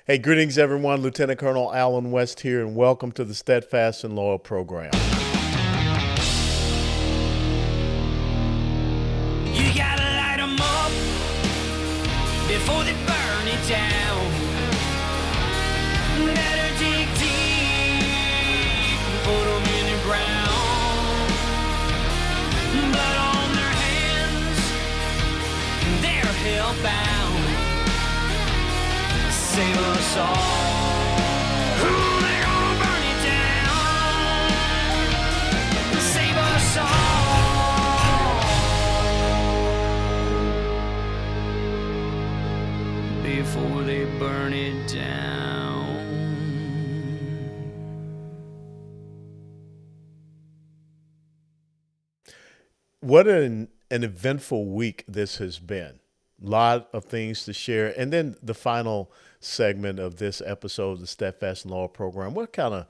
Hey, greetings, everyone. Lieutenant Colonel Alan West here, and welcome to the Steadfast and Loyal program. You gotta light 'em up before they burn it down. Better dig deep and put 'em in the ground. Blood on their hands, they're hellbound. Save us all. Ooh, they're gonna burn it down. Save us all before they burn it down. What an eventful week this has been. A lot of things to share. And then the final segment of this episode of the Steadfast and Loyal program, we'll kind of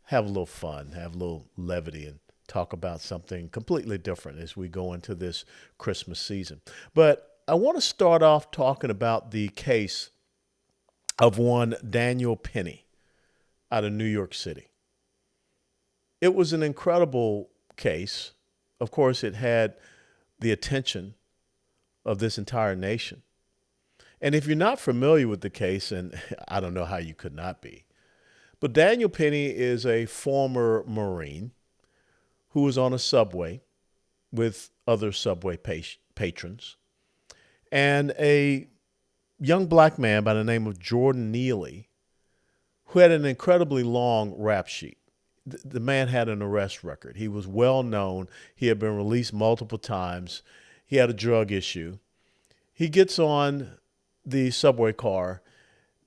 have a little fun, have a little levity, and talk about something completely different as we go into this Christmas season. But I want to start off talking about the case of one Daniel Penny out of New York City. It was an incredible case. Of course, it had the attention of this entire nation. And if you're not familiar with the case, and I don't know how you could not be, but Daniel Penny is a former Marine who was on a subway with other subway patrons, and a young black man by the name of Jordan Neely, who had an incredibly long rap sheet. The man had an arrest record. He was well known. He had been released multiple times. He had a drug issue. He gets on the subway car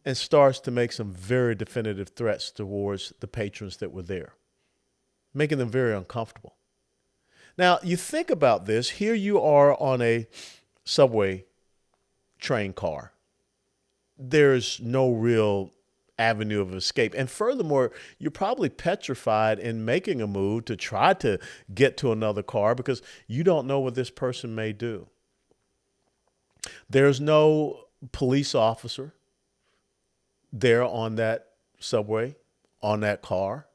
and starts to make some very definitive threats towards the patrons that were there, making them very uncomfortable. Now, you think about this. Here you are on a subway train car. There's no real avenue of escape. And furthermore, you're probably petrified in making a move to try to get to another car because you don't know what this person may do. There's no police officer there on that subway, on that car.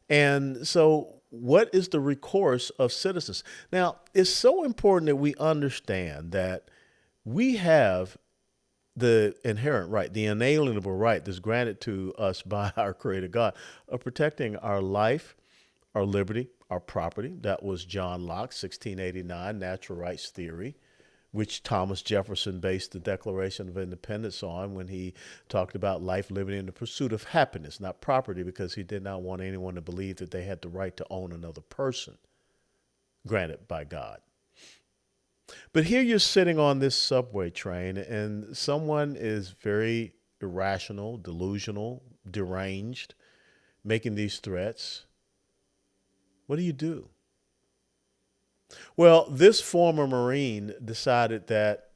And so what is the recourse of citizens? Now, it's so important that we understand that we have the inherent right, the inalienable right that's granted to us by our Creator God of protecting our life, our liberty, our property. That was John Locke's 1689 natural rights theory, which Thomas Jefferson based the Declaration of Independence on when he talked about life, liberty, and the pursuit of happiness, not property, because he did not want anyone to believe that they had the right to own another person granted by God. But here you're sitting on this subway train and someone is very irrational, delusional, deranged, making these threats. What do you do? Well, this former Marine decided that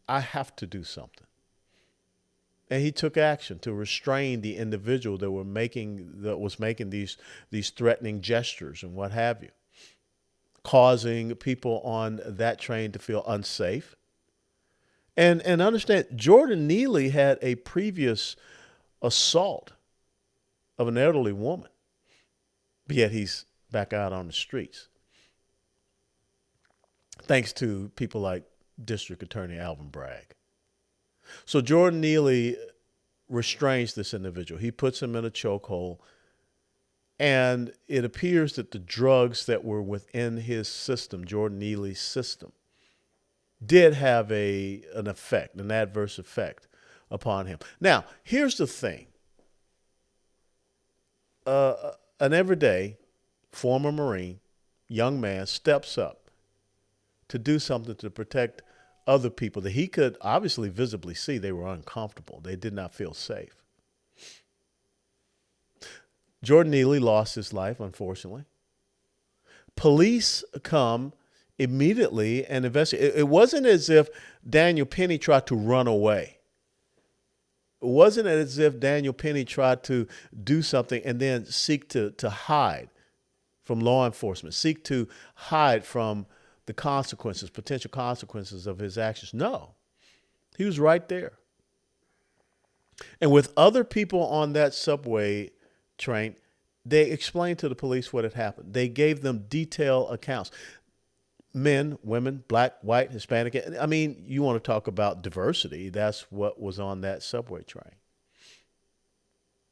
I have to do something. And he took action to restrain the individual that was making these threatening gestures and what have you, causing people on that train to feel unsafe. And understand, Jordan Neely had a previous assault of an elderly woman, but yet he's back out on the streets. Thanks to people like District Attorney Alvin Bragg. So Jordan Neely restrains this individual. He puts him in a chokehold. And it appears that the drugs that were within his system, Jordan Neely's system, did have an adverse effect upon him. Now, here's the thing. An everyday former Marine, young man, steps up to do something to protect other people that he could obviously visibly see they were uncomfortable. They did not feel safe. Jordan Neely lost his life, unfortunately. Police come immediately and investigate. It wasn't as if Daniel Penny tried to run away. It wasn't as if Daniel Penny tried to do something and then seek to hide from law enforcement, seek to hide from the consequences, potential consequences of his actions. No, he was right there. And with other people on that subway train, they explained to the police what had happened. They gave them detailed accounts. Men, women, black, white, Hispanic. I mean, you want to talk about diversity. That's what was on that subway train.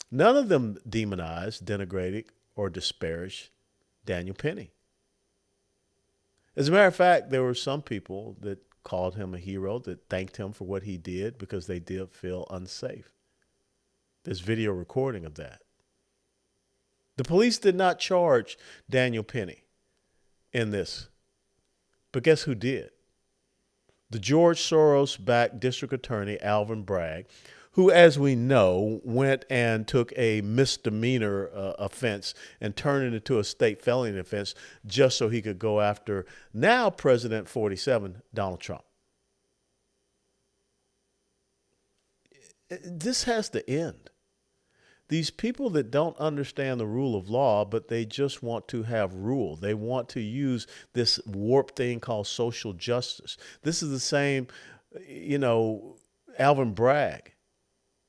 None of them demonized, denigrated, or disparaged Daniel Penny. As a matter of fact, there were some people that called him a hero, that thanked him for what he did because they did feel unsafe. There's video recording of that. The police did not charge Daniel Penny in this. But guess who did? The George Soros-backed district attorney, Alvin Bragg, who, as we know, went and took a misdemeanor offense and turned it into a state felony offense just so he could go after now President 47, Donald Trump. This has to end. These people that don't understand the rule of law, but they just want to have rule. They want to use this warped thing called social justice. This is the same, Alvin Bragg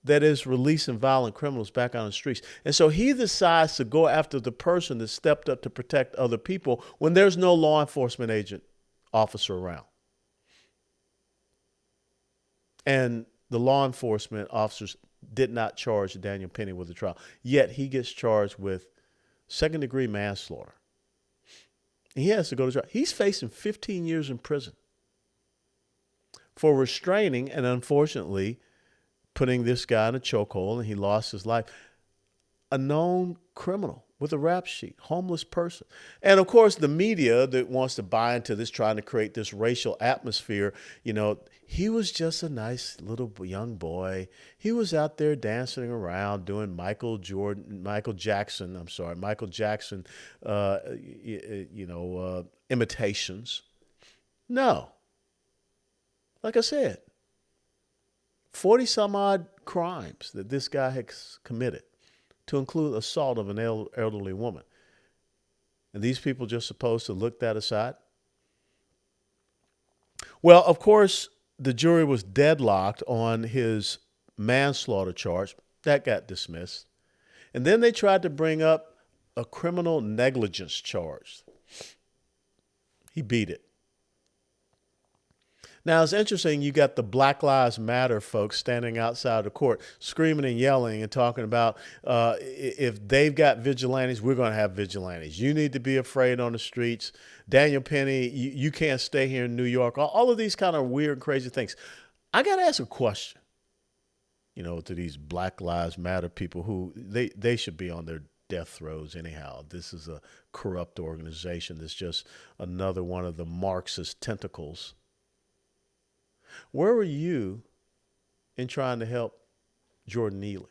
that is releasing violent criminals back on the streets. And so he decides to go after the person that stepped up to protect other people when there's no law enforcement agent officer around. And the law enforcement officers did not charge Daniel Penny with a trial. Yet he gets charged with second-degree manslaughter. He has to go to trial. He's facing 15 years in prison for restraining and, unfortunately, putting this guy in a chokehold, and he lost his life. A known criminal with a rap sheet, homeless person. And, of course, the media that wants to buy into this, trying to create this racial atmosphere, he was just a nice little young boy. He was out there dancing around doing Michael Jackson, imitations. No. Like I said, 40 some odd crimes that this guy has committed, to include assault of an elderly woman. And these people just supposed to look that aside? Well, of course, the jury was deadlocked on his manslaughter charge. That got dismissed. And then they tried to bring up a criminal negligence charge. He beat it. Now, it's interesting, you got the Black Lives Matter folks standing outside the court screaming and yelling and talking about if they've got vigilantes, we're going to have vigilantes. You need to be afraid on the streets. Daniel Penny, you can't stay here in New York. All of these kind of weird, crazy things. I got to ask a question, to these Black Lives Matter people who they should be on their death throes anyhow. This is a corrupt organization. That's just another one of the Marxist tentacles. Where were you in trying to help Jordan Neely?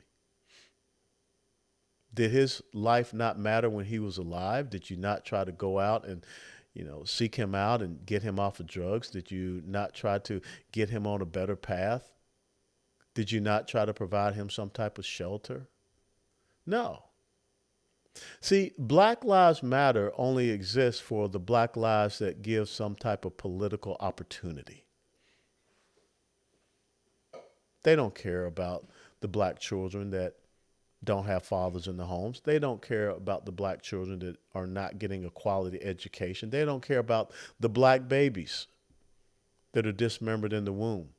Did his life not matter when he was alive? Did you not try to go out and, seek him out and get him off of drugs? Did you not try to get him on a better path? Did you not try to provide him some type of shelter? No. See, Black Lives Matter only exists for the black lives that give some type of political opportunity. They don't care about the black children that don't have fathers in the homes. They don't care about the black children that are not getting a quality education. They don't care about the black babies that are dismembered in the womb.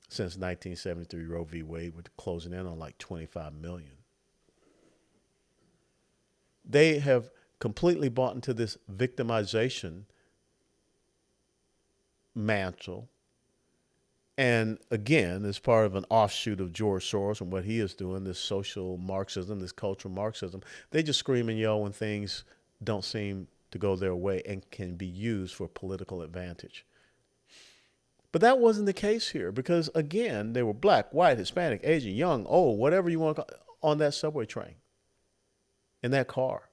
Since 1973, Roe v. Wade, with closing in on like 25 million. They have completely bought into this victimization mantle. And again, as part of an offshoot of George Soros and what he is doing, this social Marxism, this cultural Marxism, they just scream and yell when things don't seem to go their way and can be used for political advantage. But that wasn't the case here because, again, they were black, white, Hispanic, Asian, young, old, whatever you want to call it, on that subway train, in that car,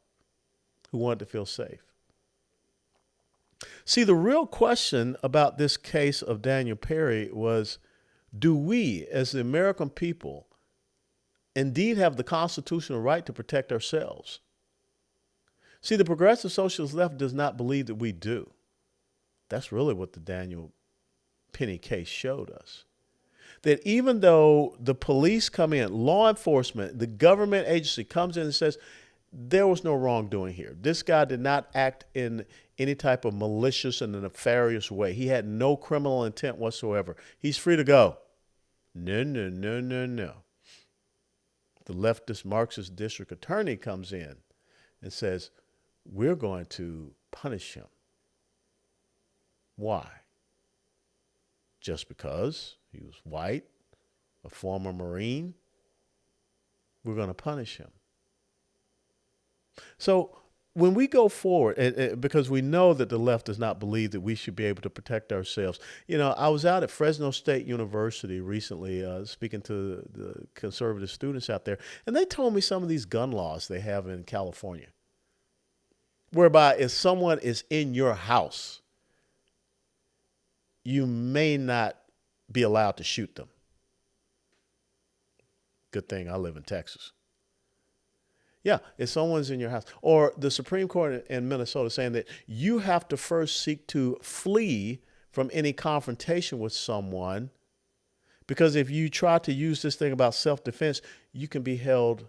who wanted to feel safe. See, the real question about this case of Daniel Penny was, do we, as the American people, indeed have the constitutional right to protect ourselves? See, the progressive socialist left does not believe that we do. That's really what the Daniel Penny case showed us. that even though the police come in, law enforcement, the government agency comes in and says, there was no wrongdoing here. This guy did not act in any type of malicious and nefarious way. He had no criminal intent whatsoever. He's free to go. No, no, no, no, no. The leftist Marxist district attorney comes in and says, we're going to punish him. Why? Just because he was white, a former Marine? We're going to punish him. So when we go forward, because we know that the left does not believe that we should be able to protect ourselves. You know, I was out at Fresno State University recently speaking to the conservative students out there, and they told me some of these gun laws they have in California, whereby if someone is in your house, you may not be allowed to shoot them. Good thing I live in Texas. Yeah, if someone's in your house. Or the Supreme Court in Minnesota saying that you have to first seek to flee from any confrontation with someone, because if you try to use this thing about self-defense, you can be held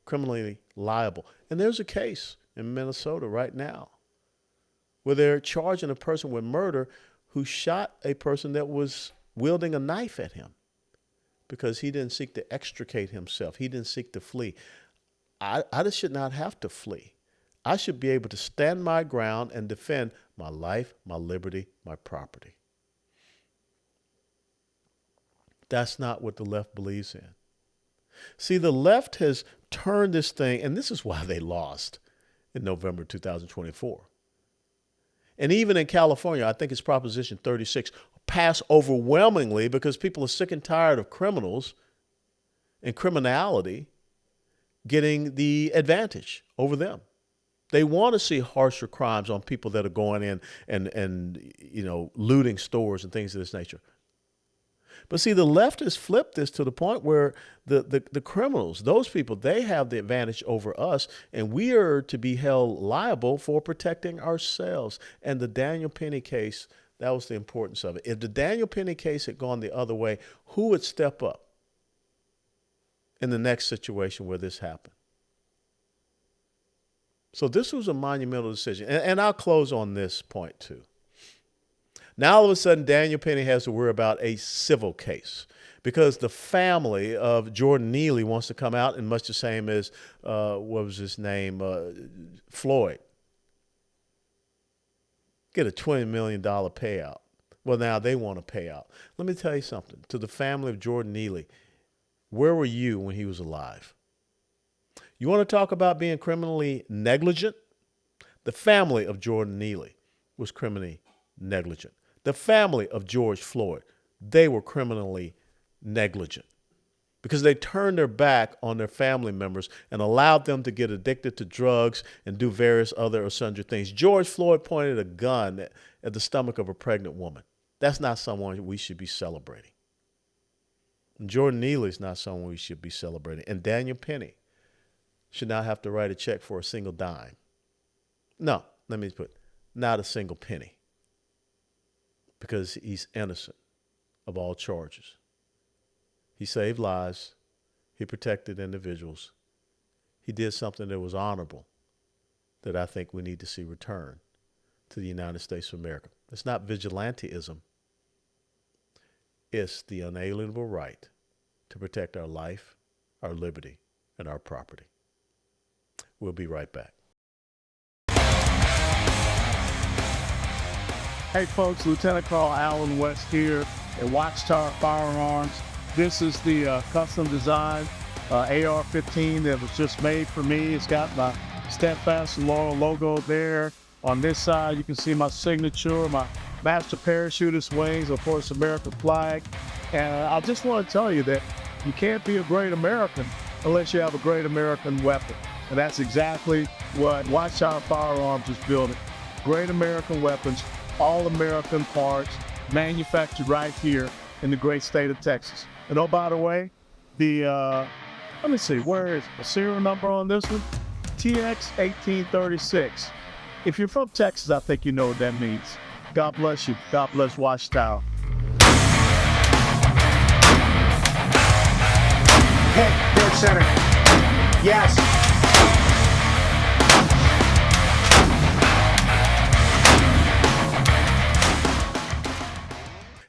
criminally liable. And there's a case in Minnesota right now where they're charging a person with murder who shot a person that was wielding a knife at him because he didn't seek to extricate himself. He didn't seek to flee. I just should not have to flee. I should be able to stand my ground and defend my life, my liberty, my property. That's not what the left believes in. See, the left has turned this thing, and this is why they lost in November 2024. And even in California, I think it's Proposition 36, passed overwhelmingly because people are sick and tired of criminals and criminality getting the advantage over them. They want to see harsher crimes on people that are going in and looting stores and things of this nature. But see, the left has flipped this to the point where the criminals, those people, they have the advantage over us, and we are to be held liable for protecting ourselves. And the Daniel Penny case, that was the importance of it. If the Daniel Penny case had gone the other way, who would step up in the next situation where this happened? So this was a monumental decision. And I'll close on this point too. Now all of a sudden, Daniel Penny has to worry about a civil case because the family of Jordan Neely wants to come out, and much the same as, what was his name, Floyd, get a $20 million payout. Well, now they want a payout. Let me tell you something. To the family of Jordan Neely, where were you when he was alive? You want to talk about being criminally negligent? The family of Jordan Neely was criminally negligent. The family of George Floyd, they were criminally negligent because they turned their back on their family members and allowed them to get addicted to drugs and do various other or sundry things. George Floyd pointed a gun at the stomach of a pregnant woman. That's not someone we should be celebrating. And Jordan Neely is not someone we should be celebrating. And Daniel Penny should not have to write a check for a single dime. No, let me put, not a single penny. Because he's innocent of all charges. He saved lives. He protected individuals. He did something that was honorable that I think we need to see return to the United States of America. It's not vigilantism. It's the unalienable right to protect our life, our liberty, and our property. We'll be right back. Hey folks, Lieutenant Colonel Alan West here at Watchtower Firearms. This is the custom design AR-15 that was just made for me. It's got my Steadfast and Laurel logo there. On this side, you can see my signature, my master parachutist wings, of course, American flag. And I just want to tell you that you can't be a great American unless you have a great American weapon. And that's exactly what Watchtower Firearms is building. Great American weapons, all American parts, manufactured right here in the great state of Texas. And oh, by the way, let me see, where is the serial number on this one? TX1836. If you're from Texas, I think you know what that means. God bless you. God bless Watchtower. Hit, dead center. Yes.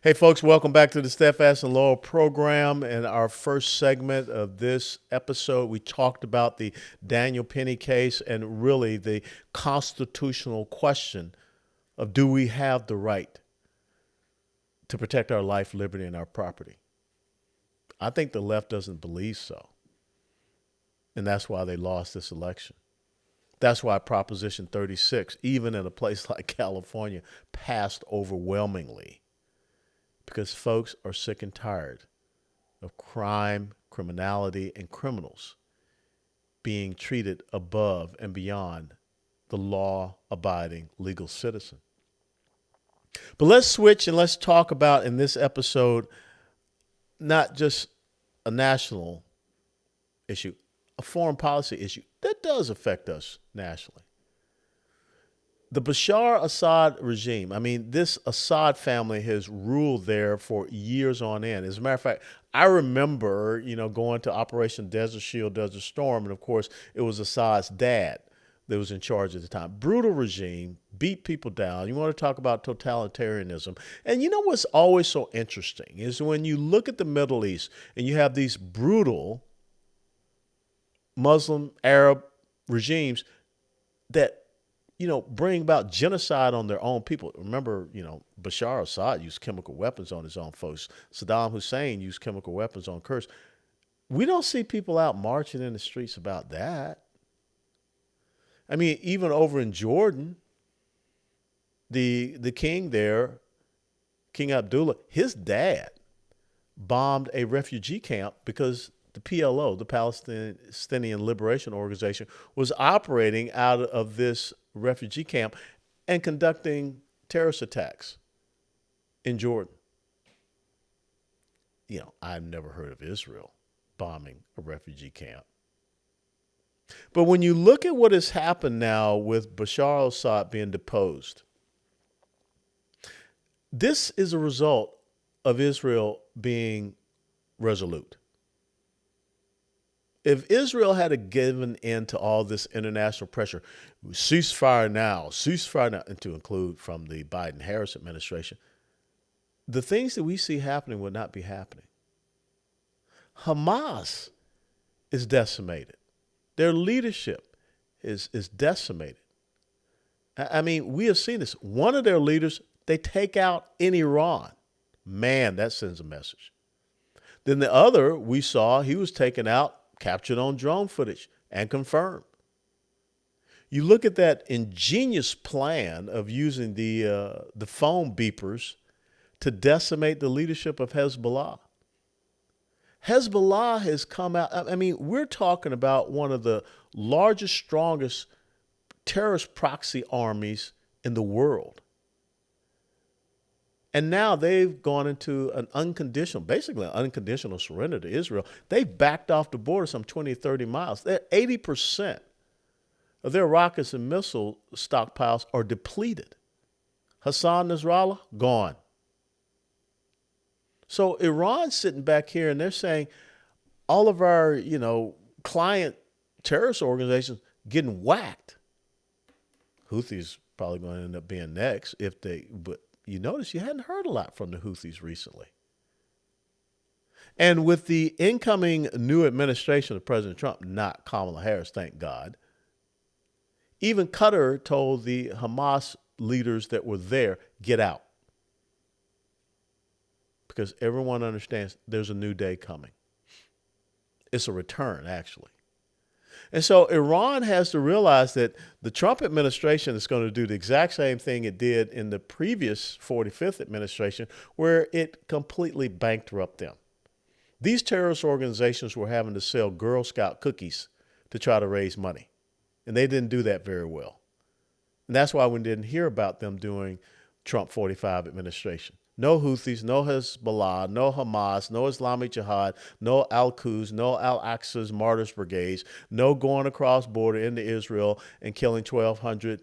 Hey, folks, welcome back to the Steadfast and Loyal program. In our first segment of this episode, we talked about the Daniel Penny case and really the constitutional question of, do we have the right to protect our life, liberty, and our property? I think the left doesn't believe so. And that's why they lost this election. That's why Proposition 36, even in a place like California, passed overwhelmingly. Because folks are sick and tired of crime, criminality, and criminals being treated above and beyond the law-abiding legal citizen. But let's switch and let's talk about, in this episode, not just a national issue, a foreign policy issue that does affect us nationally. The Bashar Assad regime, I mean, this Assad family has ruled there for years on end. As a matter of fact, I remember, going to Operation Desert Shield, Desert Storm, and of course, it was Assad's dad that was in charge at the time. Brutal regime, beat people down. You want to talk about totalitarianism. And you know what's always so interesting is when you look at the Middle East and you have these brutal Muslim, Arab regimes that bring about genocide on their own people. Remember, Bashar Assad used chemical weapons on his own folks. Saddam Hussein used chemical weapons on Kurds. We don't see people out marching in the streets about that. I mean, even over in Jordan, the king there, King Abdullah, his dad bombed a refugee camp because the PLO, the Palestinian Liberation Organization, was operating out of this refugee camp and conducting terrorist attacks in Jordan. I've never heard of Israel bombing a refugee camp. But when you look at what has happened now with Bashar al-Assad being deposed, this is a result of Israel being resolute. If Israel had given in to all this international pressure, ceasefire now, and to include from the Biden-Harris administration, the things that we see happening would not be happening. Hamas is decimated. Their leadership is decimated. I mean, we have seen this. One of their leaders, they take out in Iran. Man, that sends a message. Then the other, we saw, he was taken out, captured on drone footage, and confirmed. You look at that ingenious plan of using the phone beepers to decimate the leadership of Hezbollah. Hezbollah has come out. I mean, we're talking about one of the largest, strongest terrorist proxy armies in the world. And now they've gone into basically an unconditional surrender to Israel. They've backed off the border some 20, 30 miles. They're 80% of their rockets and missile stockpiles are depleted. Hassan Nasrallah, gone. So Iran's sitting back here and they're saying all of our, client terrorist organizations getting whacked. Houthis probably going to end up being next but you notice you hadn't heard a lot from the Houthis recently. And with the incoming new administration of President Trump, not Kamala Harris, thank God, even Qatar told the Hamas leaders that were there, get out. Because everyone understands there's a new day coming. It's a return, actually. And so Iran has to realize that the Trump administration is going to do the exact same thing it did in the previous 45th administration, where it completely bankrupted them. These terrorist organizations were having to sell Girl Scout cookies to try to raise money. And they didn't do that very well. And that's why we didn't hear about them during Trump 45 administration. No Houthis, no Hezbollah, no Hamas, no Islamic Jihad, no Al-Quds, no Al-Aqsa's Martyrs Brigades, no going across border into Israel and killing 1,200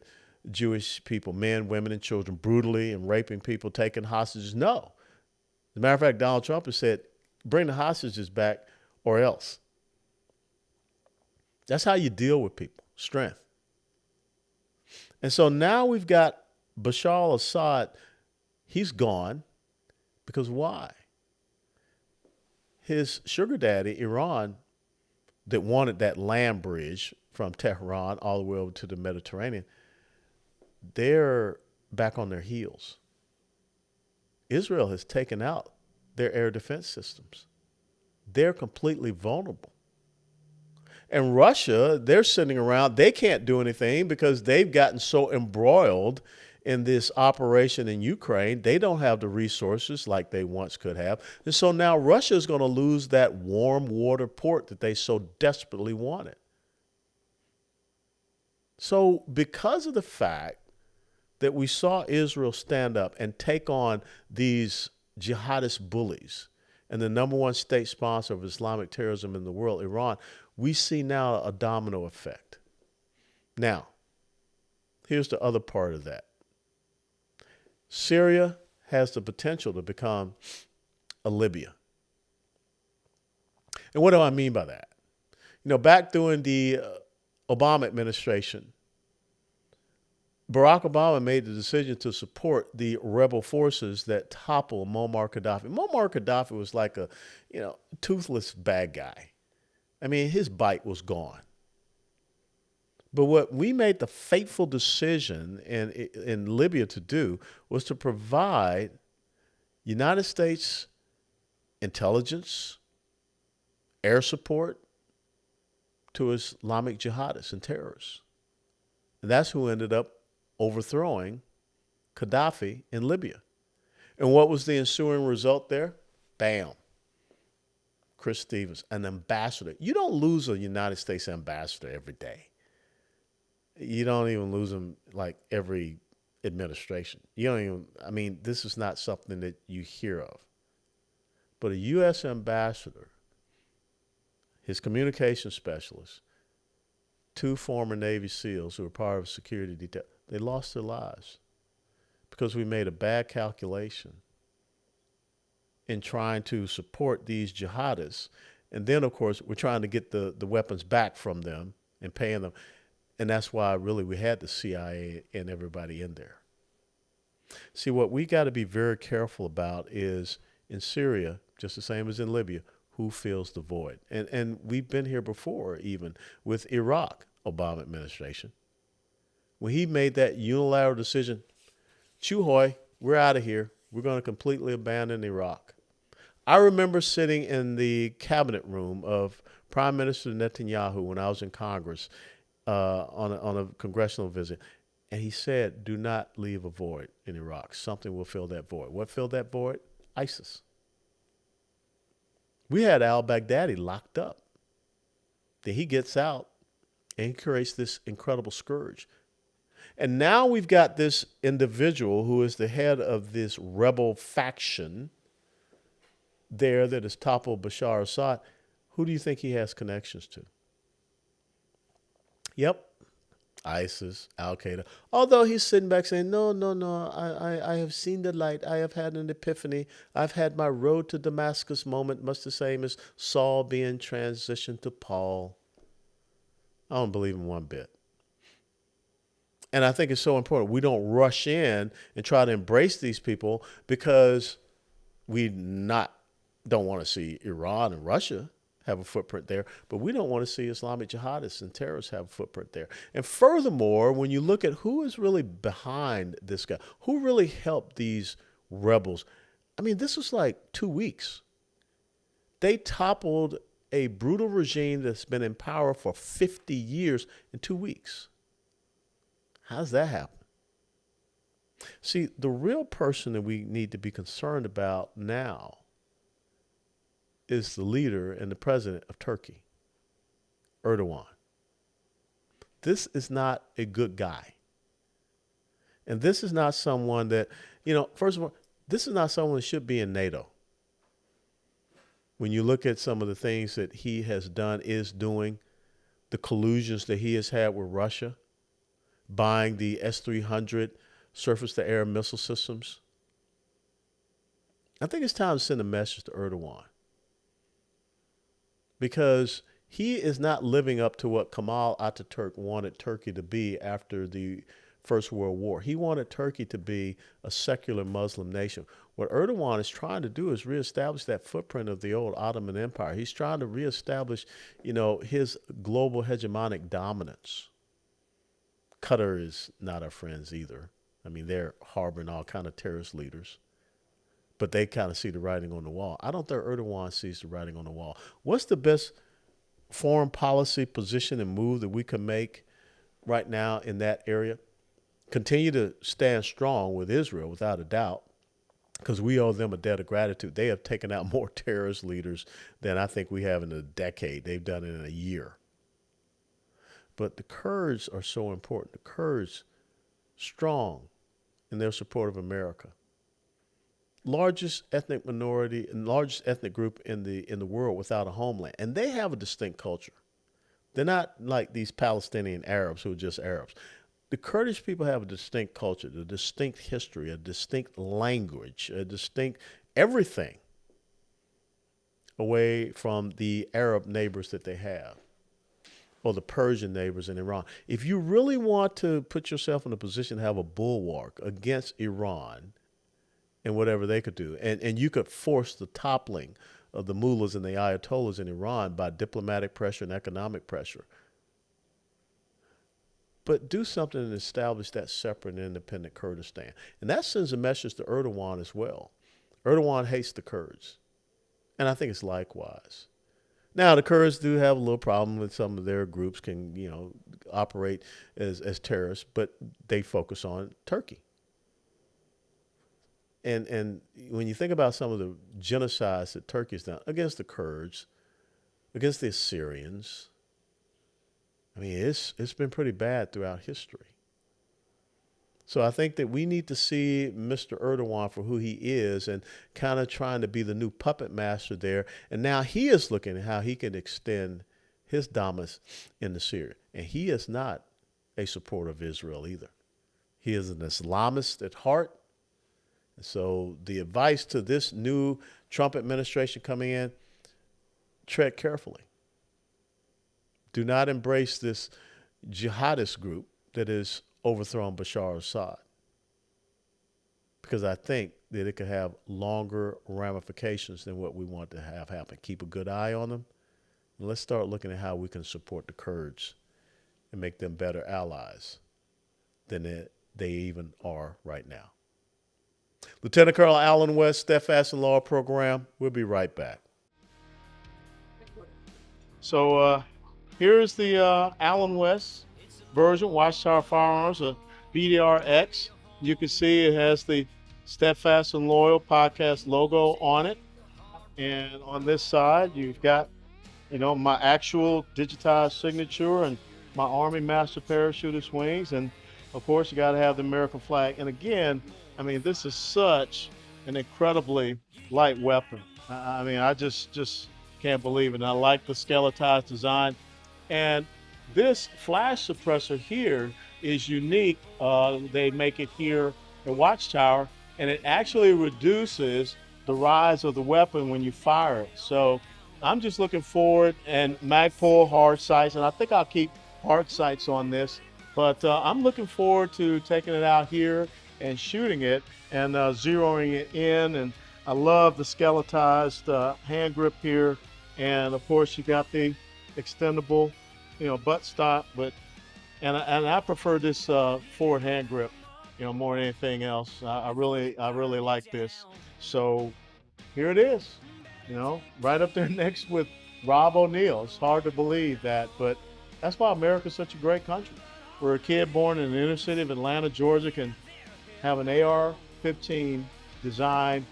Jewish people, men, women, and children, brutally and raping people, taking hostages. No. As a matter of fact, Donald Trump has said, bring the hostages back or else. That's how you deal with people, strength. And so now we've got Bashar al-Assad. He's gone because why? His sugar daddy, Iran, that wanted that land bridge from Tehran all the way over to the Mediterranean, they're back on their heels. Israel has taken out their air defense systems. They're completely vulnerable. And Russia, they're sitting around, they can't do anything because they've gotten so embroiled in this operation in Ukraine. They don't have the resources like they once could have. And so now Russia is going to lose that warm water port that they so desperately wanted. So because of the fact that we saw Israel stand up and take on these jihadist bullies and the number one state sponsor of Islamic terrorism in the world, Iran, we see now a domino effect. Now, here's the other part of that. Syria has the potential to become a Libya. And what do I mean by that? You know, back during the Obama administration, Barack Obama made the decision to support the rebel forces that toppled Muammar Gaddafi. Muammar Gaddafi was like a, toothless bad guy. I mean, his bite was gone. But what we made the fateful decision in Libya to do was to provide United States intelligence, air support to Islamic jihadists and terrorists. And that's who ended up overthrowing Gaddafi in Libya. And what was the ensuing result there? Bam. Chris Stevens, an ambassador. You don't lose a United States ambassador every day. You don't even lose them like every administration. This is not something that you hear of. But a U.S. ambassador, his communication specialist, 2 former Navy SEALs who were part of security detail, they lost their lives because we made a bad calculation in trying to support these jihadists. And then, of course, we're trying to get the weapons back from them and paying them. And that's why really we had the CIA and everybody in there. See, what we got to be very careful about is in Syria, just the same as in Libya, who fills the void? And we've been here before, even with Iraq, Obama administration. When he made that unilateral decision, Chuhoy, we're out of here. We're going to completely abandon Iraq. I remember sitting in the cabinet room of Prime Minister Netanyahu when I was in Congress on a congressional visit. And he said, do not leave a void in Iraq. Something will fill that void. What filled that void? ISIS. We had al-Baghdadi locked up. Then he gets out and he creates this incredible scourge. And now we've got this individual who is the head of this rebel faction there that has toppled Bashar al-Assad. Who do you think he has connections to? Yep, ISIS, Al-Qaeda. Although he's sitting back saying, no, I have seen the light. I have had an epiphany. I've had my road to Damascus moment, much the same as Saul being transitioned to Paul. I don't believe him one bit. And I think it's so important we don't rush in and try to embrace these people because we don't want to see Iran and Russia have a footprint there, but we don't want to see Islamic jihadists and terrorists have a footprint there. And furthermore, when you look at who is really behind this guy, who really helped these rebels, this was like 2 weeks. They toppled a brutal regime that's been in power for 50 years in 2 weeks. How's that happen? See, the real person that we need to be concerned about now is the leader and the president of Turkey, Erdogan. This is not a good guy. And this is not someone that, first of all, this is not someone that should be in NATO. When you look at some of the things that he has done, is doing, the collusions that he has had with Russia, buying the S-300 surface-to-air missile systems. I think it's time to send a message to Erdogan, because He is not living up to what Kemal Ataturk wanted Turkey to be after the First World War. He wanted Turkey to be a secular Muslim nation. What Erdogan is trying to do is reestablish that footprint of the old Ottoman Empire. He's trying to reestablish, his global hegemonic dominance. Qatar is not our friends either. I mean, they're harboring all kind of terrorist leaders, but they kind of see the writing on the wall. I don't think Erdogan sees the writing on the wall. What's the best foreign policy position and move that we can make right now in that area? Continue to stand strong with Israel, without a doubt, because we owe them a debt of gratitude. They have taken out more terrorist leaders than I think we have in a decade. They've done it in a year. But the Kurds are so important. The Kurds, strong in their support of America. Largest ethnic minority and largest ethnic group in the world without a homeland. And they have a distinct culture. They're not like these Palestinian Arabs who are just Arabs. The Kurdish people have a distinct culture, a distinct history, a distinct language, a distinct everything away from the Arab neighbors that they have, or the Persian neighbors in Iran. If you really want to put yourself in a position to have a bulwark against Iran and whatever they could do, and you could force the toppling of the mullahs and the ayatollahs in Iran by diplomatic pressure and economic pressure, but do something and establish that separate and independent Kurdistan. And that sends a message to Erdogan as well. Erdogan hates the Kurds, and I think it's likewise. Now, the Kurds do have a little problem with some of their groups can, operate as terrorists, but they focus on Turkey. And when you think about some of the genocides that Turkey's done against the Kurds, against the Assyrians, I mean, it's been pretty bad throughout history. So I think that we need to see Mr. Erdogan for who he is and kind of trying to be the new puppet master there. And now he is looking at how he can extend his dominance into Syria. And he is not a supporter of Israel either. He is an Islamist at heart. And so the advice to this new Trump administration coming in, tread carefully. Do not embrace this jihadist group that is overthrown Bashar al-Assad, because I think that it could have longer ramifications than what we want to have happen. Keep a good eye on them, and let's start looking at how we can support the Kurds and make them better allies than they even are right now. Lieutenant Colonel Alan West, Steadfast and Law Program. We'll be right back. So here's the Alan West version, Watchtower Firearms, a BDR-X. You can see it has the Steadfast and Loyal podcast logo on it. And on this side, you've got, my actual digitized signature and my Army Master Parachutist wings. And of course, you got to have the American flag. And again, I mean, this is such an incredibly light weapon. I just can't believe it. And I like the skeletized design. And this flash suppressor here is unique. They make it here at Watchtower, and it actually reduces the rise of the weapon when you fire it. So I'm just looking forward, and Magpul hard sights, and I think I'll keep hard sights on this, but I'm looking forward to taking it out here and shooting it and zeroing it in. And I love the skeletized hand grip here. And of course you got the extendable, butt stop, and I prefer this forward hand grip, more than anything else. I really like this. So here it is, right up there next with Rob O'Neill. It's hard to believe that, but that's why America's such a great country. Where a kid born in the inner city of Atlanta, Georgia, can have an AR-15 designed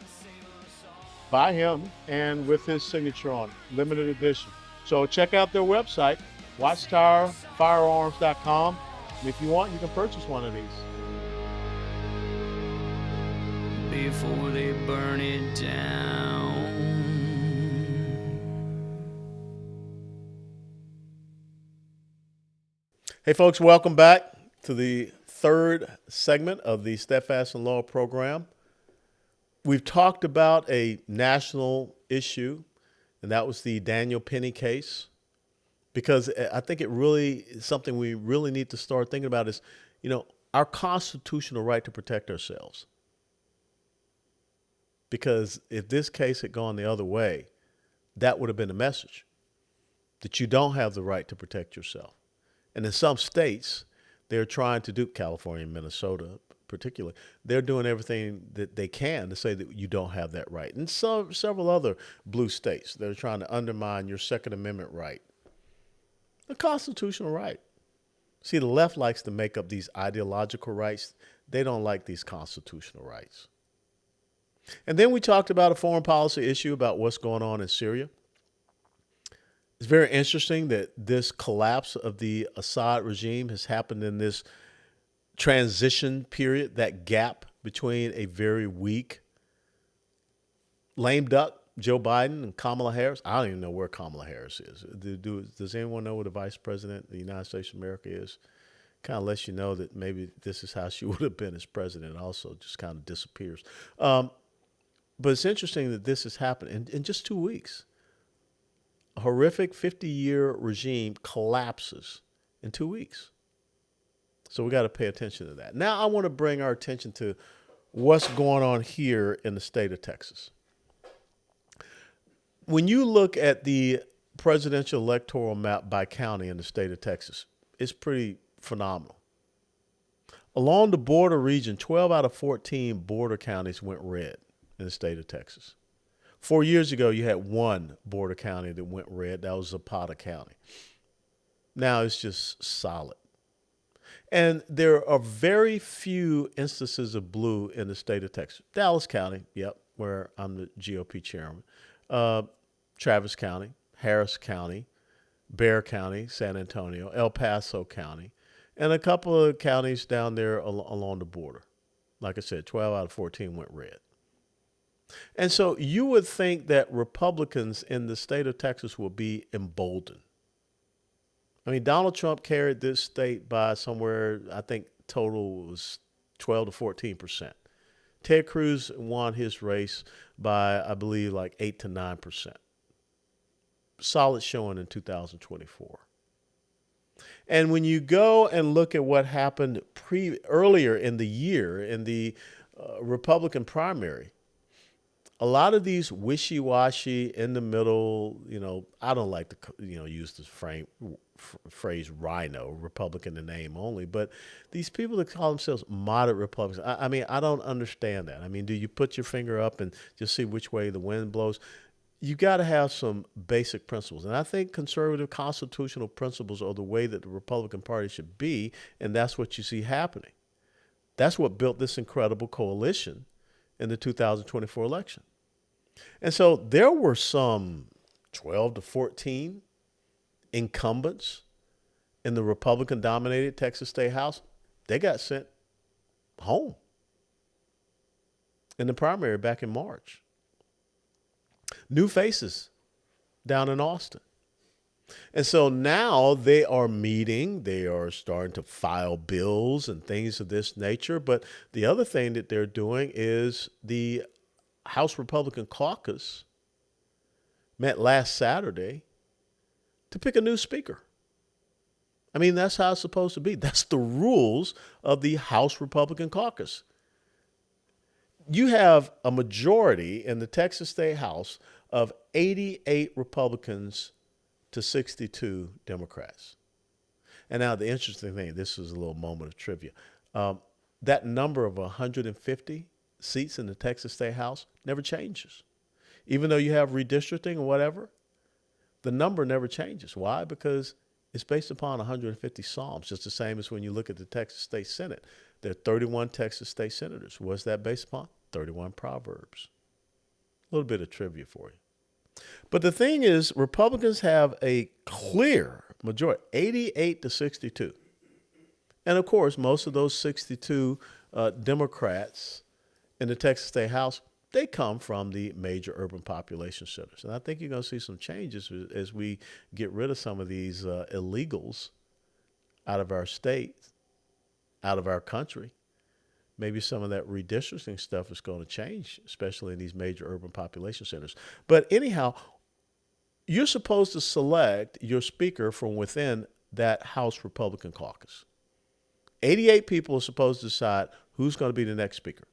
by him and with his signature on it, limited edition. So check out their website, watchtowerfirearms.com. And if you want, you can purchase one of these. Before they burn it down. Hey folks, welcome back to the third segment of the Steadfast and Law program. We've talked about a national issue, and that was the Daniel Penny case. because I think it really is something we really need to start thinking about is, our constitutional right to protect ourselves. Because if this case had gone the other way, that would have been the message that you don't have the right to protect yourself. And in some states, they're trying to do, California and Minnesota particularly, they're doing everything that they can to say that you don't have that right. And several other blue states, they're trying to undermine your Second Amendment right, a constitutional right. See, the left likes to make up these ideological rights. They don't like these constitutional rights. And then we talked about a foreign policy issue about what's going on in Syria. It's very interesting that this collapse of the Assad regime has happened in this transition period, that gap between a very weak, lame duck Joe Biden and Kamala Harris. I don't even know where Kamala Harris is. Does anyone know where the vice president of the United States of America is? Kind of lets you know that maybe this is how she would have been as president also, just kind of disappears. But it's interesting that this has happened in just 2 weeks. A horrific 50-year regime collapses in 2 weeks. So we got to pay attention to that. Now I want to bring our attention to what's going on here in the state of Texas. When you look at the presidential electoral map by county in the state of Texas, it's pretty phenomenal. Along the border region, 12 out of 14 border counties went red in the state of Texas. 4 years ago, you had one border county that went red. That was Zapata County. Now it's just solid. And there are very few instances of blue in the state of Texas. Dallas County, yep, where I'm the GOP chairman. Travis County, Harris County, Bexar County, San Antonio, El Paso County, and a couple of counties down there along the border. Like I said, 12 out of 14 went red. And so you would think that Republicans in the state of Texas will be emboldened. I mean, Donald Trump carried this state by somewhere, I think total was 12 to 14%. Ted Cruz won his race by, I believe, like 8 to 9%. Solid showing in 2024. And when you go and look at what happened earlier in the year in the Republican primary, a lot of these wishy-washy, in the middle, I don't like to, use this phrase rhino, Republican in name only, but these people that call themselves moderate Republicans, I mean, I don't understand that. I mean, do you put your finger up and just see which way the wind blows? You got to have some basic principles. And I think conservative constitutional principles are the way that the Republican Party should be, and that's what you see happening. That's what built this incredible coalition in the 2024 election. And so there were some 12 to 14 incumbents in the Republican-dominated Texas State House. They got sent home in the primary back in March. New faces down in Austin. And so now they are meeting, they are starting to file bills and things of this nature. But the other thing that they're doing is the House Republican caucus met last Saturday to pick a new speaker. I mean, that's how it's supposed to be. That's the rules of the House Republican caucus. You have a majority in the Texas State House of 88 Republicans to 62 Democrats. And now the interesting thing, this is a little moment of trivia. That number of 150 seats in the Texas State House never changes. Even though you have redistricting or whatever, the number never changes. Why? Because it's based upon 150 Psalms, just the same as when you look at the Texas State Senate. There are 31 Texas State Senators. What's that based upon? 31 Proverbs. A little bit of trivia for you. But the thing is, Republicans have a clear majority, 88 to 62. And of course, most of those 62 Democrats in the Texas State House, they come from the major urban population centers. And I think you're going to see some changes as we get rid of some of these illegals out of our state, out of our country. Maybe some of that redistricting stuff is going to change, especially in these major urban population centers. But anyhow, you're supposed to select your speaker from within that House Republican caucus. 88 people are supposed to decide who's going to be the next speaker.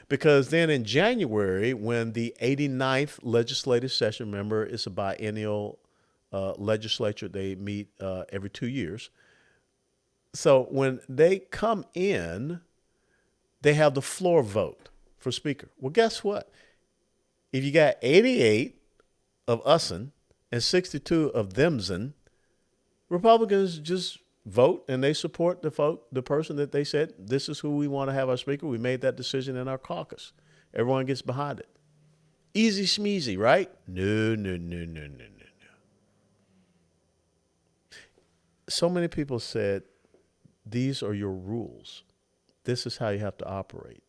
Because then in January, when the 89th legislative session, remember, it's a biennial legislature, they meet every 2 years. So when they come in, they have the floor vote for speaker. Well, guess what? If you got 88 of usin and 62 of themsin, Republicans just vote and they support the person that they said, this is who we want to have our speaker. We made that decision in our caucus. Everyone gets behind it. Easy schmeezy, right? No. So many people said, these are your rules. This is how you have to operate.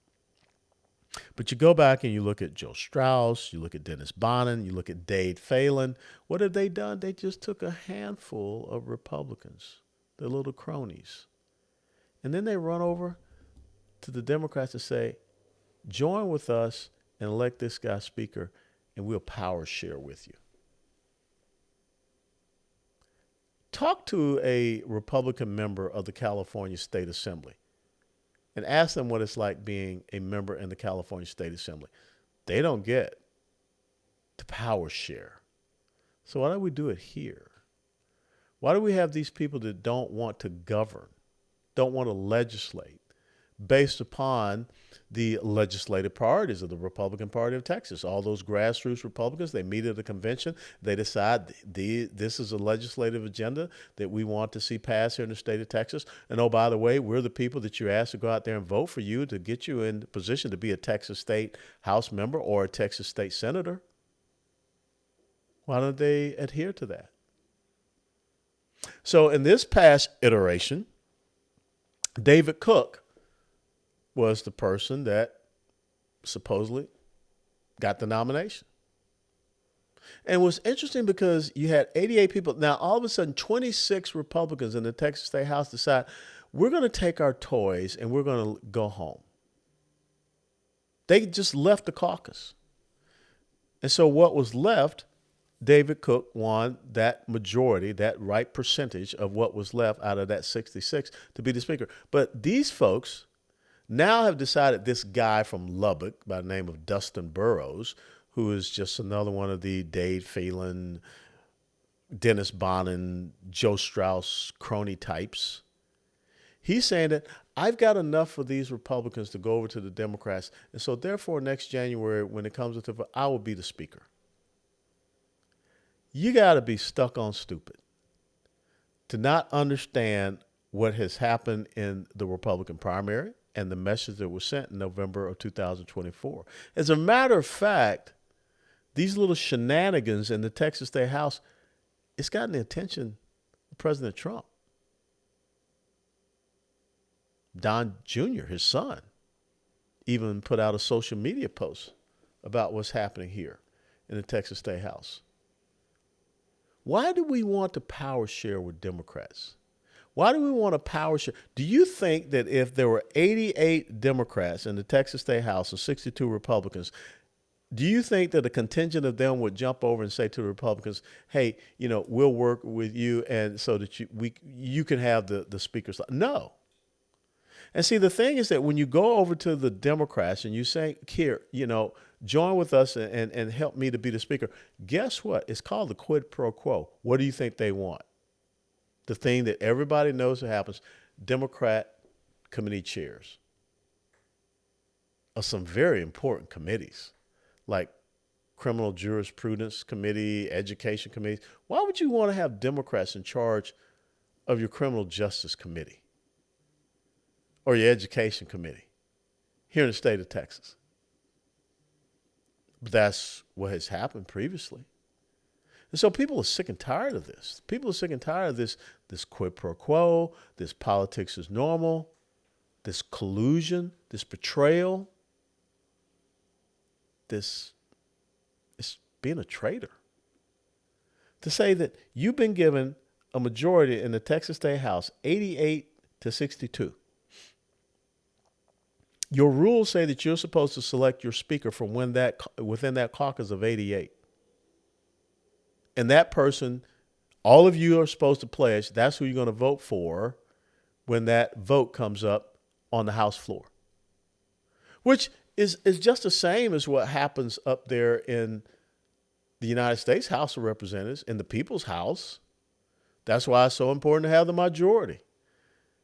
But you go back and you look at Joe Strauss, you look at Dennis Bonnen, you look at Dade Phelan. What have they done? They just took a handful of Republicans, their little cronies. And then they run over to the Democrats and say, join with us and elect this guy speaker, and we'll power share with you. Talk to a Republican member of the California State Assembly and ask them what it's like being a member in the California State Assembly. They don't get to power share. So why don't we do it here? Why do we have these people that don't want to govern, don't want to legislate based upon the legislative priorities of the Republican Party of Texas? All those grassroots Republicans, they meet at a convention. They decide this is a legislative agenda that we want to see passed here in the state of Texas. And oh, by the way, we're the people that you asked to go out there and vote for you to get you in position to be a Texas State House member or a Texas State Senator. Why don't they adhere to that? So in this past iteration, David Cook was the person that supposedly got the nomination. And it was interesting because you had 88 people. Now, all of a sudden, 26 Republicans in the Texas State House decide, we're going to take our toys and we're going to go home. They just left the caucus. And so what was left, David Cook won that majority, that right percentage of what was left out of that 66 to be the speaker. But these folks now have decided this guy from Lubbock by the name of Dustin Burrows, who is just another one of the Dade Phelan, Dennis Bonnen, Joe Strauss crony types. He's saying that I've got enough of these Republicans to go over to the Democrats. And so therefore next January, when it comes to vote, I will be the speaker. You got to be stuck on stupid to not understand what has happened in the Republican primary and the message that was sent in November of 2024. As a matter of fact, these little shenanigans in the Texas State House, it's gotten the attention of President Trump. Don Jr., his son, even put out a social media post about what's happening here in the Texas State House. Why do we want to power share with Democrats? Why do we want to power share? Do you think that if there were 88 Democrats in the Texas State House and 62 Republicans, do you think that a contingent of them would jump over and say to the Republicans, hey, we'll work with you and so that you can have the speaker's? No. And see, the thing is that when you go over to the Democrats and you say, here, join with us and help me to be the speaker, guess what? It's called the quid pro quo. What do you think they want? The thing that everybody knows that happens, Democrat committee chairs of some very important committees, like criminal jurisprudence committee, education committees. Why would you want to have Democrats in charge of your criminal justice committee or your education committee here in the state of Texas? But that's what has happened previously. And so people are sick and tired of this. People are sick and tired of this quid pro quo, this politics is normal, this collusion, this betrayal, this being a traitor. To say that you've been given a majority in the Texas State House, 88 to 62. Your rules say that you're supposed to select your speaker from within that caucus of 88. And that person, all of you are supposed to pledge, that's who you're going to vote for when that vote comes up on the House floor, which is just the same as what happens up there in the United States House of Representatives, in the People's House. That's why it's so important to have the majority.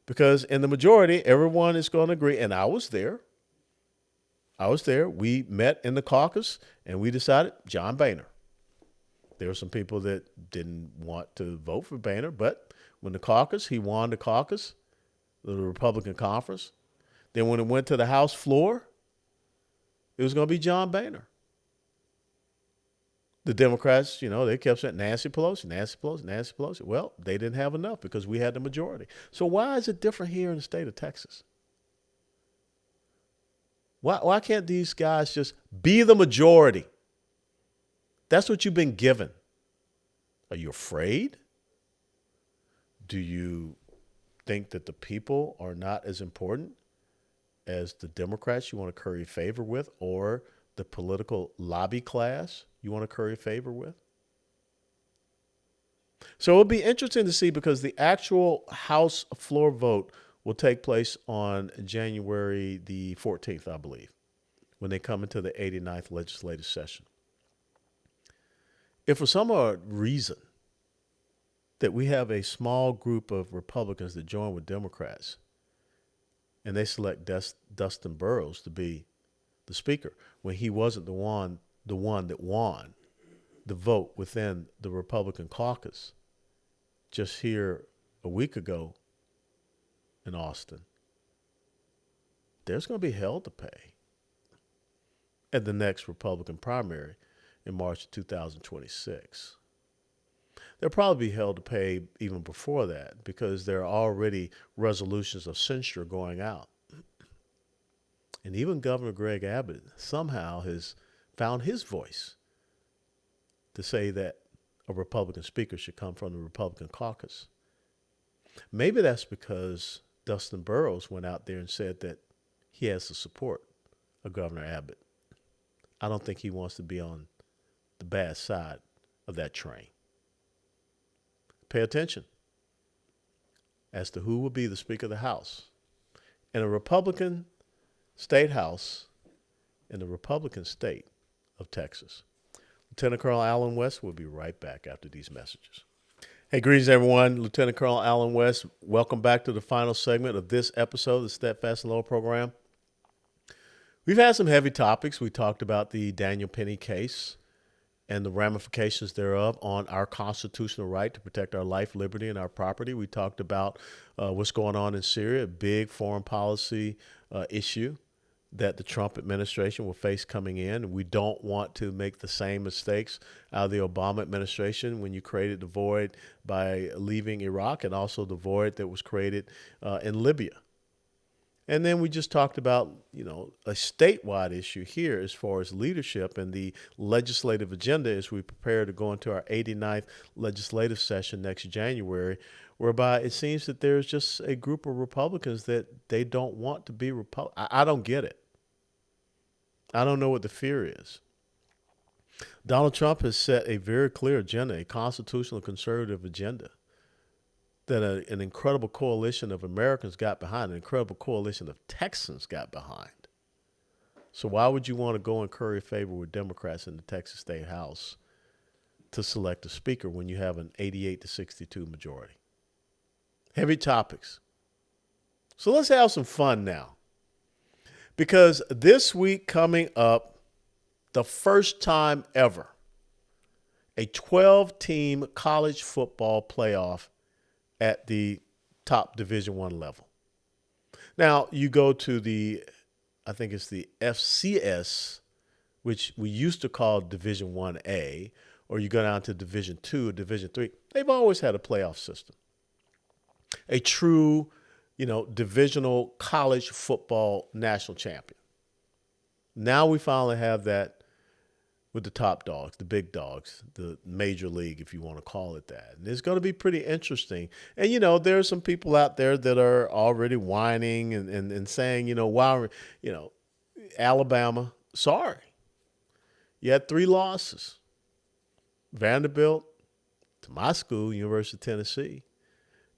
Because in the majority, everyone is going to agree. And I was there. We met in the caucus and we decided John Boehner. There were some people that didn't want to vote for Boehner, but when he won the caucus, the Republican conference. Then when it went to the House floor, it was going to be John Boehner. The Democrats, they kept saying Nancy Pelosi, Nancy Pelosi, Nancy Pelosi. Well, they didn't have enough because we had the majority. So why is it different here in the state of Texas? Why can't these guys just be the majority? That's what you've been given. Are you afraid? Do you think that the people are not as important as the Democrats you want to curry favor with, or the political lobby class you want to curry favor with? So it'll be interesting to see, because the actual House floor vote will take place on January the 14th, I believe, when they come into the 89th legislative session. If for some odd reason that we have a small group of Republicans that join with Democrats and they select Dustin Burrows to be the speaker, when he wasn't the one that won the vote within the Republican caucus just here a week ago in Austin, there's going to be hell to pay at the next Republican primary in March of 2026. There'll probably be hell to pay even before that, because there are already resolutions of censure going out. And even Governor Greg Abbott somehow has found his voice to say that a Republican speaker should come from the Republican caucus. Maybe that's because Dustin Burrows went out there and said that he has the support of Governor Abbott. I don't think he wants to be on the bad side of that train. Pay attention as to who will be the Speaker of the House. In a Republican state house in the Republican state of Texas. Lieutenant Colonel Alan West will be right back after these messages. Hey, greetings, everyone. Lieutenant Colonel Alan West, welcome back to the final segment of this episode of the Steadfast and Low program. We've had some heavy topics. We talked about the Daniel Penny case and the ramifications thereof on our constitutional right to protect our life, liberty, and our property. We talked about what's going on in Syria, a big foreign policy issue that the Trump administration will face coming in. We don't want to make the same mistakes out of the Obama administration when you created the void by leaving Iraq, and also the void that was created in Libya. And then we just talked about, a statewide issue here as far as leadership and the legislative agenda as we prepare to go into our 89th legislative session next January, whereby it seems that there's just a group of Republicans that they don't want to be Republican. I don't get it. I don't know what the fear is. Donald Trump has set a very clear agenda, a constitutional conservative agenda, that an incredible coalition of Americans got behind, an incredible coalition of Texans got behind. So why would you want to go and curry favor with Democrats in the Texas State House to select a speaker when you have an 88-62 majority? Heavy topics. So let's have some fun now. Because this week coming up, the first time ever, a 12-team college football playoff at the top Division I level. Now, you go to I think it's the FCS, which we used to call Division 1A, or you go down to Division II or Division III. They've always had a playoff system. A true, divisional college football national champion. Now we finally have that with the top dogs, the big dogs, the major league, if you want to call it that. And it's going to be pretty interesting. And, there are some people out there that are already whining and saying, wow, Alabama, sorry. You had 3 losses. Vanderbilt, to my school, University of Tennessee,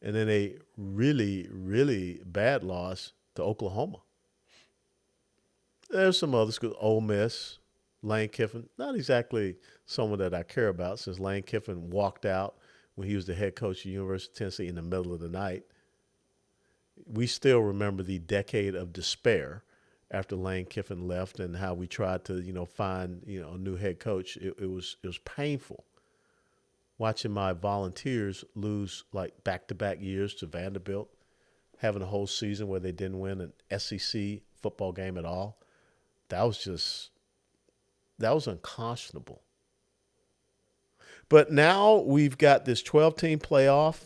and then a really, really bad loss to Oklahoma. There's some other schools, Ole Miss, Lane Kiffin, not exactly someone that I care about since Lane Kiffin walked out when he was the head coach of the University of Tennessee in the middle of the night. We still remember the decade of despair after Lane Kiffin left and how we tried to, find, a new head coach. It was painful watching my Volunteers lose like back-to-back years to Vanderbilt, having a whole season where they didn't win an SEC football game at all. That was unconscionable. But now we've got this 12-team playoff,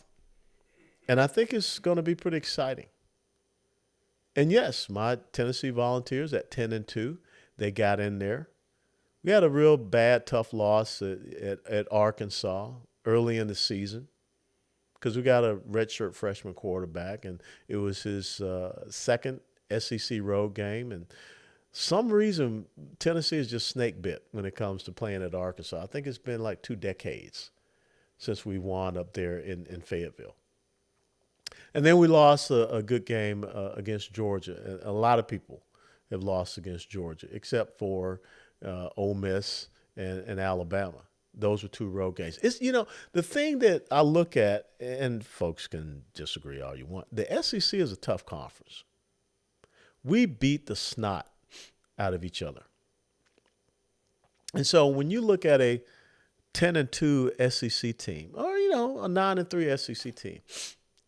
and I think it's going to be pretty exciting. And yes, my Tennessee Volunteers at 10-2, they got in there. We had a real bad, tough loss at Arkansas early in the season because we got a redshirt freshman quarterback, and it was his second SEC road game. And some reason Tennessee is just snake bit when it comes to playing at Arkansas. I think it's been like 2 decades since we won up there in Fayetteville. And then we lost a good game against Georgia. A lot of people have lost against Georgia, except for Ole Miss and Alabama. Those were 2 road games. It's the thing that I look at, and folks can disagree all you want. The SEC is a tough conference. We beat the snot out of each other. And so when you look at a 10-2 SEC team, or a 9-3 SEC team,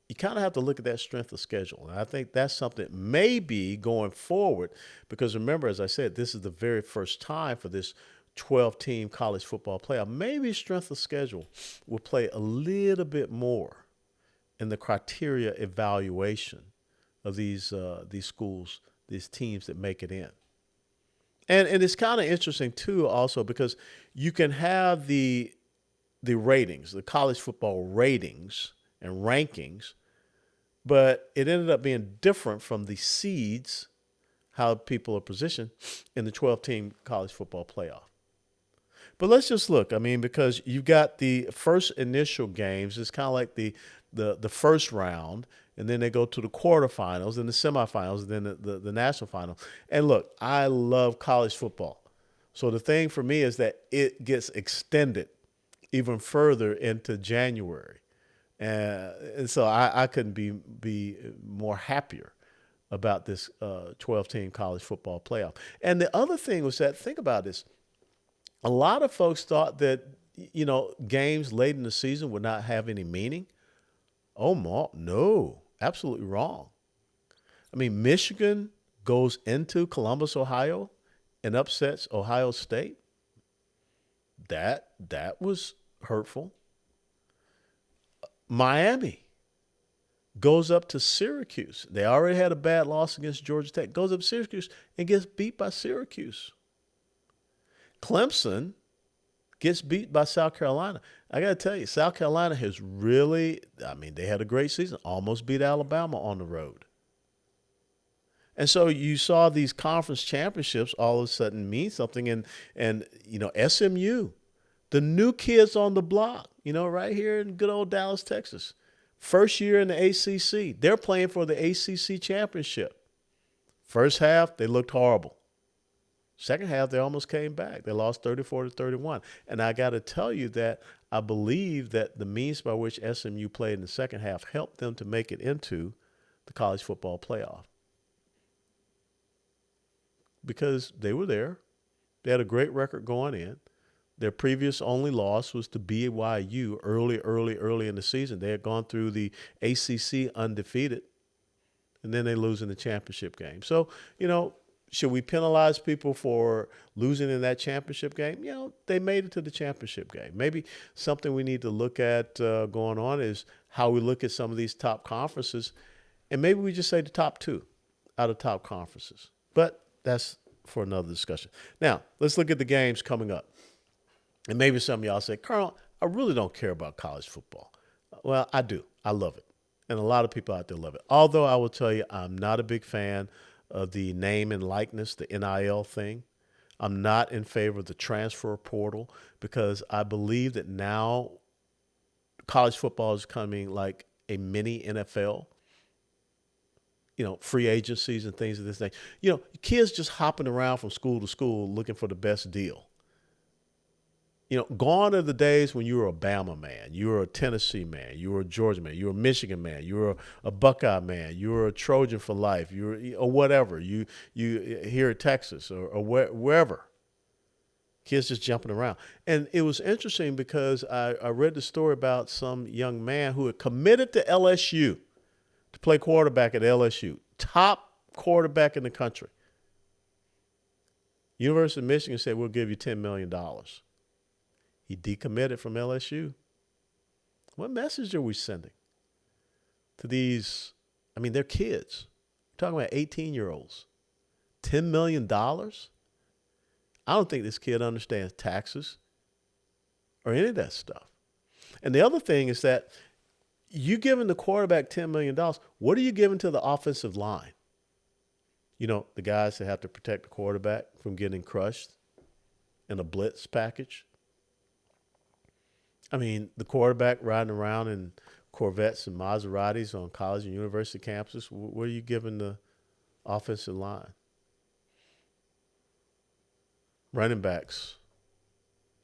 you kind of have to look at that strength of schedule. And I think that's something maybe going forward, because remember, as I said, this is the very first time for this 12-team college football playoff. Maybe strength of schedule will play a little bit more in the criteria evaluation of these schools, these teams that make it in. And it's kind of interesting, too, also, because you can have the ratings, the college football ratings and rankings, but it ended up being different from the seeds, how people are positioned in the 12-team college football playoff. But let's just look. Because you've got the first initial games. It's kind of like the first round, and then they go to the quarterfinals, and the semifinals, and then the national final. And look, I love college football. So the thing for me is that it gets extended even further into January. And so I couldn't be more happier about this 12-team college football playoff. And the other thing was that, think about this, a lot of folks thought that, games late in the season would not have any meaning. Oh, no, absolutely wrong. Michigan goes into Columbus, Ohio, and upsets Ohio State. That was hurtful. Miami goes up to Syracuse. They already had a bad loss against Georgia Tech. Goes up to Syracuse and gets beat by Syracuse. Clemson gets beat by South Carolina. I got to tell you, South Carolina has really, they had a great season, almost beat Alabama on the road. And so you saw these conference championships all of a sudden mean something. And SMU, the new kids on the block, right here in good old Dallas, Texas. First year in the ACC. They're playing for the ACC championship. First half, they looked horrible. Second half, they almost came back. They lost 34-31. And I got to tell you that I believe that the means by which SMU played in the second half helped them to make it into the college football playoff. Because they were there. They had a great record going in. Their previous only loss was to BYU early in the season. They had gone through the ACC undefeated, and then they lose in the championship game. So, should we penalize people for losing in that championship game? They made it to the championship game. Maybe something we need to look at going on is how we look at some of these top conferences, and maybe we just say the top 2 out of top conferences. But that's for another discussion. Now, let's look at the games coming up. And maybe some of y'all say, Carl, I really don't care about college football. Well, I do. I love it. And a lot of people out there love it. Although I will tell you, I'm not a big fan of the name and likeness, the NIL thing. I'm not in favor of the transfer portal because I believe that now college football is coming like a mini NFL. Free agencies and things of this thing. Kids just hopping around from school to school looking for the best deal. Gone are the days when you were a Bama man, you were a Tennessee man, you were a Georgia man, you were a Michigan man, you were a Buckeye man, you were a Trojan for life, you were or whatever. You here at Texas or wherever. Kids just jumping around. And it was interesting because I read the story about some young man who had committed to LSU to play quarterback at LSU, top quarterback in the country. University of Michigan said, we'll give you $10 million. He decommitted from LSU. What message are we sending to these? I mean, they're kids. We're talking about 18-year-olds. $10 million? I don't think this kid understands taxes or any of that stuff. And the other thing is that you giving the quarterback $10 million, what are you giving to the offensive line? The guys that have to protect the quarterback from getting crushed in a blitz package. I mean, the quarterback riding around in Corvettes and Maseratis on college and university campuses, what are you giving the offensive line? Running backs.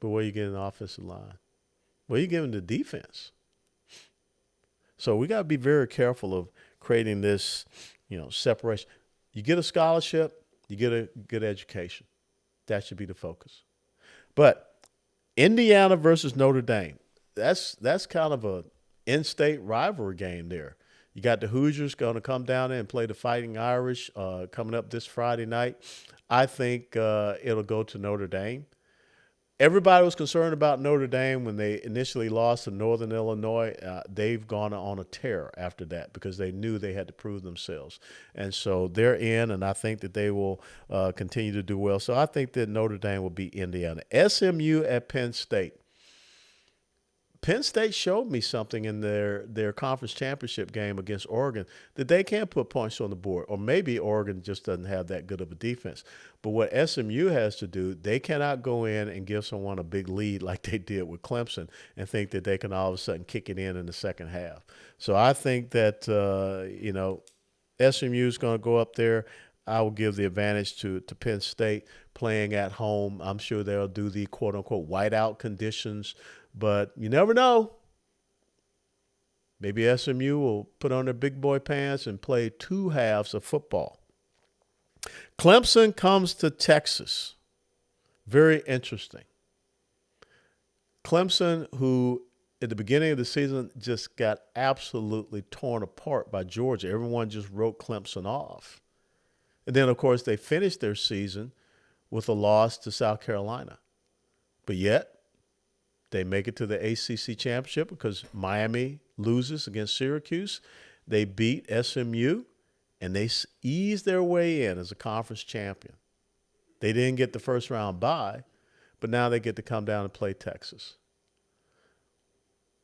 But what are you getting the offensive line? What are you giving the defense? So we got to be very careful of creating this, separation. You get a scholarship, you get a good education. That should be the focus. But Indiana versus Notre Dame. That's kind of a in-state rivalry game there. You got the Hoosiers going to come down there and play the Fighting Irish coming up this Friday night. I think it'll go to Notre Dame. Everybody was concerned about Notre Dame when they initially lost to Northern Illinois. They've gone on a tear after that because they knew they had to prove themselves. And so they're in, and I think that they will continue to do well. So I think that Notre Dame will beat Indiana. SMU at Penn State. Penn State showed me something in their conference championship game against Oregon that they can put points on the board, or maybe Oregon just doesn't have that good of a defense. But what SMU has to do, they cannot go in and give someone a big lead like they did with Clemson and think that they can all of a sudden kick it in the second half. So I think that, SMU is going to go up there. I will give the advantage to Penn State playing at home. I'm sure they'll do the quote-unquote whiteout conditions, but you never know. Maybe SMU will put on their big boy pants and play 2 halves of football. Clemson comes to Texas. Very interesting. Clemson, who at the beginning of the season just got absolutely torn apart by Georgia. Everyone just wrote Clemson off. And then, of course, they finished their season with a loss to South Carolina. But yet, they make it to the ACC championship because Miami loses against Syracuse. They beat SMU, and they ease their way in as a conference champion. They didn't get the first round bye, but now they get to come down and play Texas.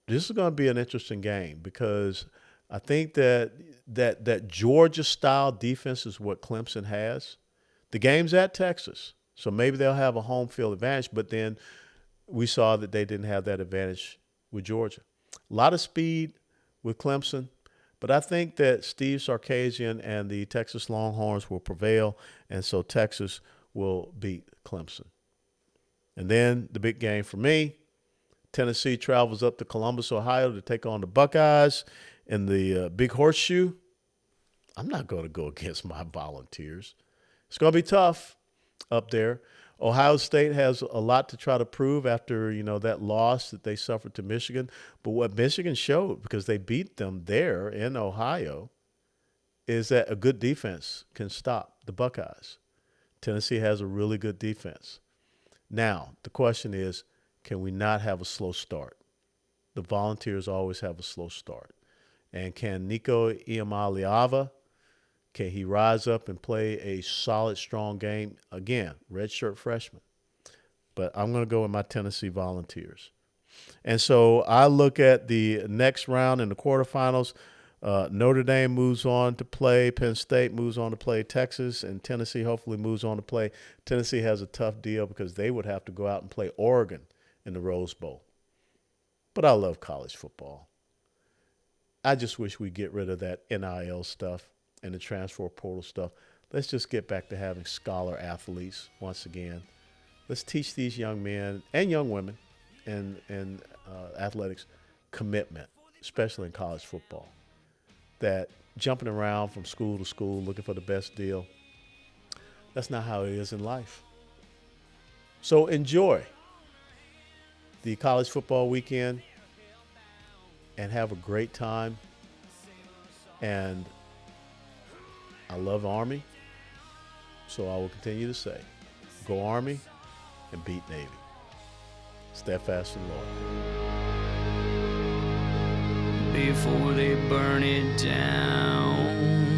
This is going to be an interesting game because I think that Georgia-style defense is what Clemson has. The game's at Texas, so maybe they'll have a home field advantage, but then we saw that they didn't have that advantage with Georgia. A lot of speed with Clemson, but I think that Steve Sarkisian and the Texas Longhorns will prevail, and so Texas will beat Clemson. And then the big game for me, Tennessee travels up to Columbus, Ohio to take on the Buckeyes in the Big Horseshoe. I'm not going to go against my Volunteers. It's going to be tough up there. Ohio State has a lot to try to prove after, that loss that they suffered to Michigan. But what Michigan showed, because they beat them there in Ohio, is that a good defense can stop the Buckeyes. Tennessee has a really good defense. Now, the question is, can we not have a slow start? The Volunteers always have a slow start. And can Nico Iamaleava, can he rise up and play a solid, strong game? Again, redshirt freshman. But I'm going to go with my Tennessee Volunteers. And so I look at the next round in the quarterfinals. Notre Dame moves on to play. Penn State moves on to play Texas. And Tennessee hopefully moves on to play. Tennessee has a tough deal because they would have to go out and play Oregon in the Rose Bowl. But I love college football. I just wish we get rid of that NIL stuff and the transfer portal stuff. Let's just get back to having scholar athletes once again. Let's teach these young men and young women and athletics commitment, especially in college football. That jumping around from school to school looking for the best deal, that's not how it is in life. So enjoy the college football weekend and have a great time. And I love Army, so I will continue to say, go Army and beat Navy. Steadfast and loyal. Before they burn it down.